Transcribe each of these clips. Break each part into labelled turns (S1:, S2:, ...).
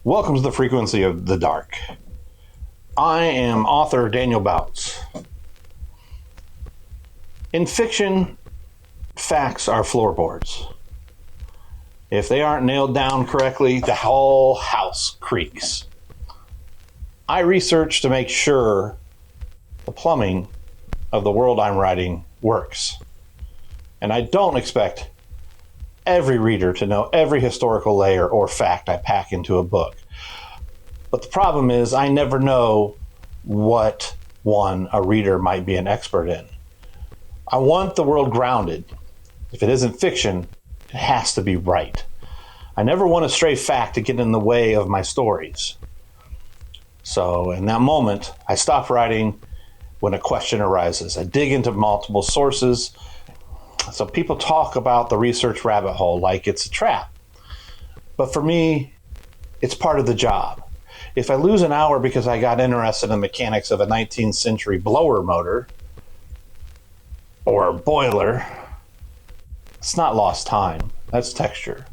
S1: Welcome to the Frequency of the Dark. I am author Daniel Bautz. In fiction, facts are floorboards. If they aren't nailed down correctly, the whole house creaks. I research to make sure the plumbing of the world I'm writing works. And I don't expect every reader to know every historical layer or fact I pack into a book. But the problem is I never know what one a reader might be an expert in. I want the world grounded. If it isn't fiction, it has to be right. I never want a stray fact to get in the way of my stories. So in that moment, I stop writing when a question arises. I dig into multiple sources. So people talk about the research rabbit hole like it's a trap. But for me, it's part of the job. If I lose an hour because I got interested in the mechanics of a 19th century blower motor or a boiler, it's not lost time. That's texture.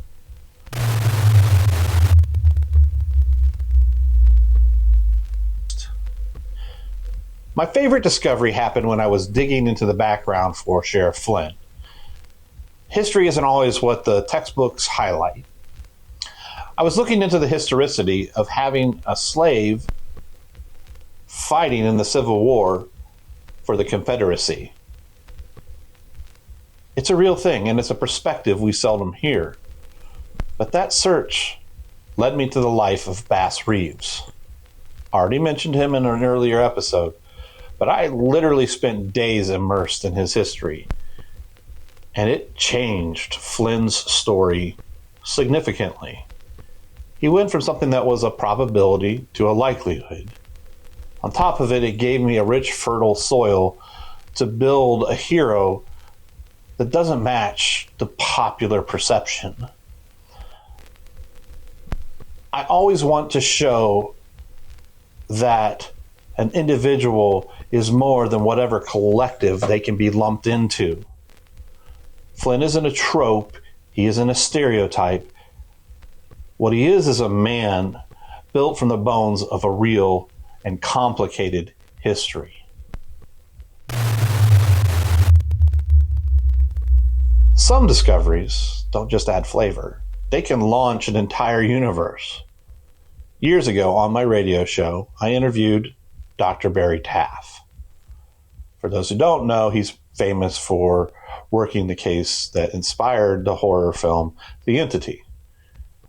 S1: My favorite discovery happened when I was digging into the background for Sheriff Flynn. History isn't always what the textbooks highlight. I was looking into the historicity of having a slave fighting in the Civil War for the Confederacy. It's a real thing, and it's a perspective we seldom hear. But that search led me to the life of Bass Reeves. I already mentioned him in an earlier episode, but I literally spent days immersed in his history. And it changed Flynn's story significantly. He went from something that was a probability to a likelihood. On top of it, it gave me a rich, fertile soil to build a hero that doesn't match the popular perception. I always want to show that an individual is more than whatever collective they can be lumped into. Flynn isn't a trope. He isn't a stereotype. What he is a man built from the bones of a real and complicated history. Some discoveries don't just add flavor. They can launch an entire universe. Years ago on my radio show, I interviewed Dr. Barry Taff. For those who don't know, he's famous for working the case that inspired the horror film The Entity.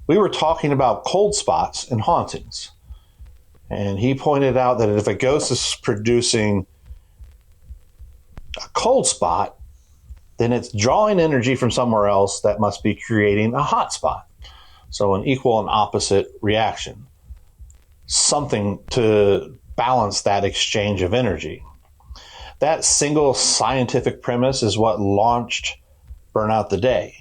S1: We were talking about cold spots and hauntings. And he pointed out that if a ghost is producing a cold spot, then it's drawing energy from somewhere else that must be creating a hot spot. So an equal and opposite reaction. Something to balance that exchange of energy. That single scientific premise is what launched Burn Out the Day.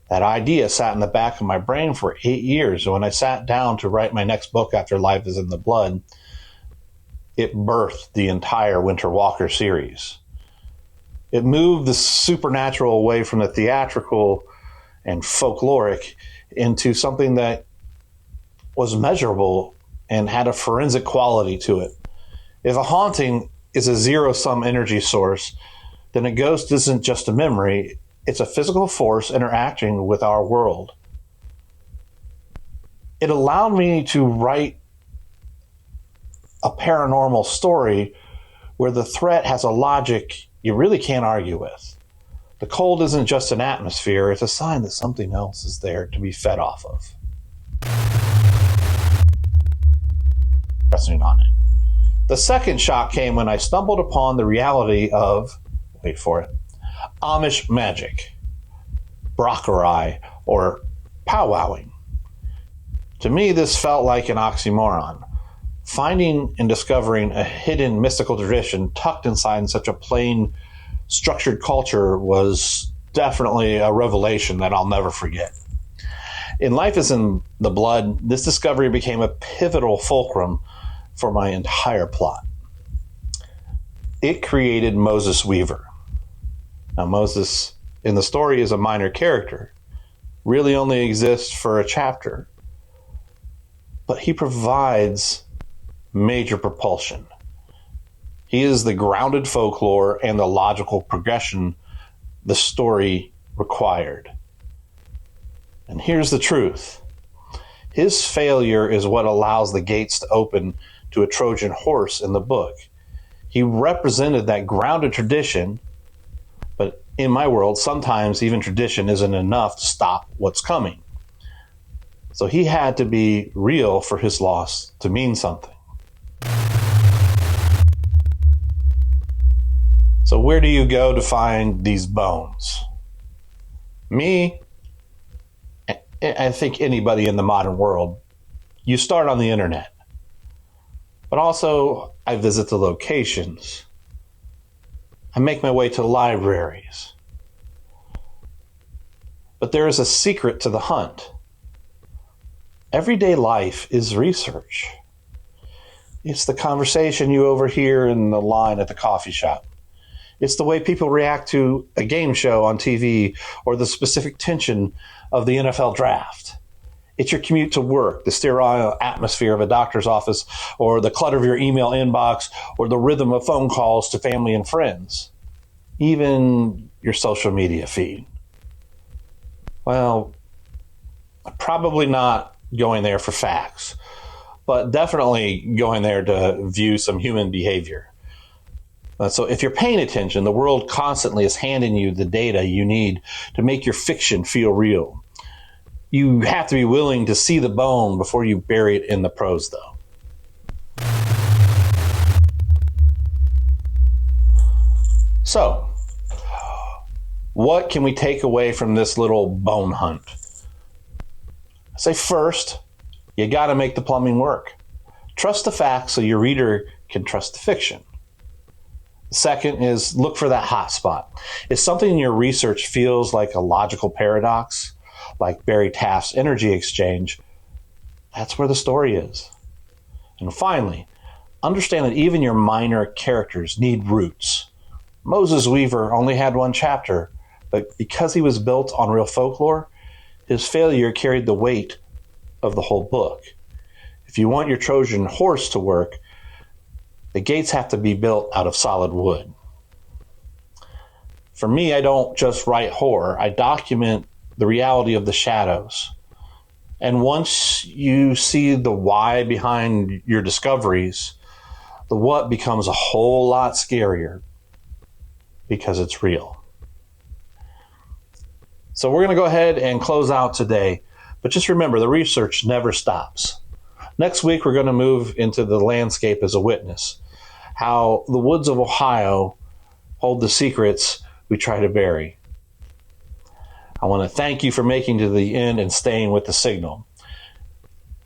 S1: That idea sat in the back of my brain for 8 years. And when I sat down to write my next book after Life is in the Blood, it birthed the entire Winter Walker series. It moved the supernatural away from the theatrical and folkloric into something that was measurable and had a forensic quality to it. If a haunting is a zero-sum energy source, then a ghost isn't just a memory. It's a physical force interacting with our world. It allowed me to write a paranormal story where the threat has a logic you really can't argue with. The cold isn't just an atmosphere, it's a sign that something else is there to be fed off of. Pressing on it. The second shock came when I stumbled upon the reality of, wait for it, Amish magic, brockery, or powwowing. To me, this felt like an oxymoron. Finding and discovering a hidden mystical tradition tucked inside such a plain, structured culture was definitely a revelation that I'll never forget. In Life is in the Blood, this discovery became a pivotal fulcrum for my entire plot. It created Moses Weaver. Now, Moses in the story is a minor character, really only exists for a chapter, but he provides major propulsion. He is the grounded folklore and the logical progression the story required. And here's the truth. His failure is what allows the gates to open to a Trojan horse in the book. He represented that grounded tradition, but in my world, sometimes even tradition isn't enough to stop what's coming. So he had to be real for his loss to mean something. So where do you go to find these bones? Me, I think anybody in the modern world, you start on the internet. But also, I visit the locations. I make my way to libraries. But there is a secret to the hunt. Everyday life is research. It's the conversation you overhear in the line at the coffee shop. It's the way people react to a game show on TV or the specific tension of the NFL draft. It's your commute to work, the sterile atmosphere of a doctor's office, or the clutter of your email inbox, or the rhythm of phone calls to family and friends. Even your social media feed. Well, probably not going there for facts, but definitely going there to view some human behavior. So if you're paying attention, the world constantly is handing you the data you need to make your fiction feel real. You have to be willing to see the bone before you bury it in the prose, though. So, what can we take away from this little bone hunt? I say first, you got to make the plumbing work. Trust the facts so your reader can trust the fiction. Second is look for that hot spot. If something in your research feels like a logical paradox, like Barry Taff's energy exchange, that's where the story is. And finally, understand that even your minor characters need roots. Moses Weaver only had one chapter, but because he was built on real folklore, his failure carried the weight of the whole book. If you want your Trojan horse to work, the gates have to be built out of solid wood. For me, I don't just write horror. I document the reality of the shadows. And once you see the why behind your discoveries, the what becomes a whole lot scarier because it's real. So we're going to go ahead and close out today. But just remember, the research never stops. Next week, we're going to move into the landscape as a witness. How the woods of Ohio hold the secrets we try to bury. I want to thank you for making to the end and staying with the signal.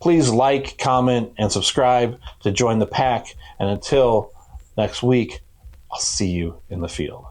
S1: Please like, comment, and subscribe to join the pack. And until next week, I'll see you in the field.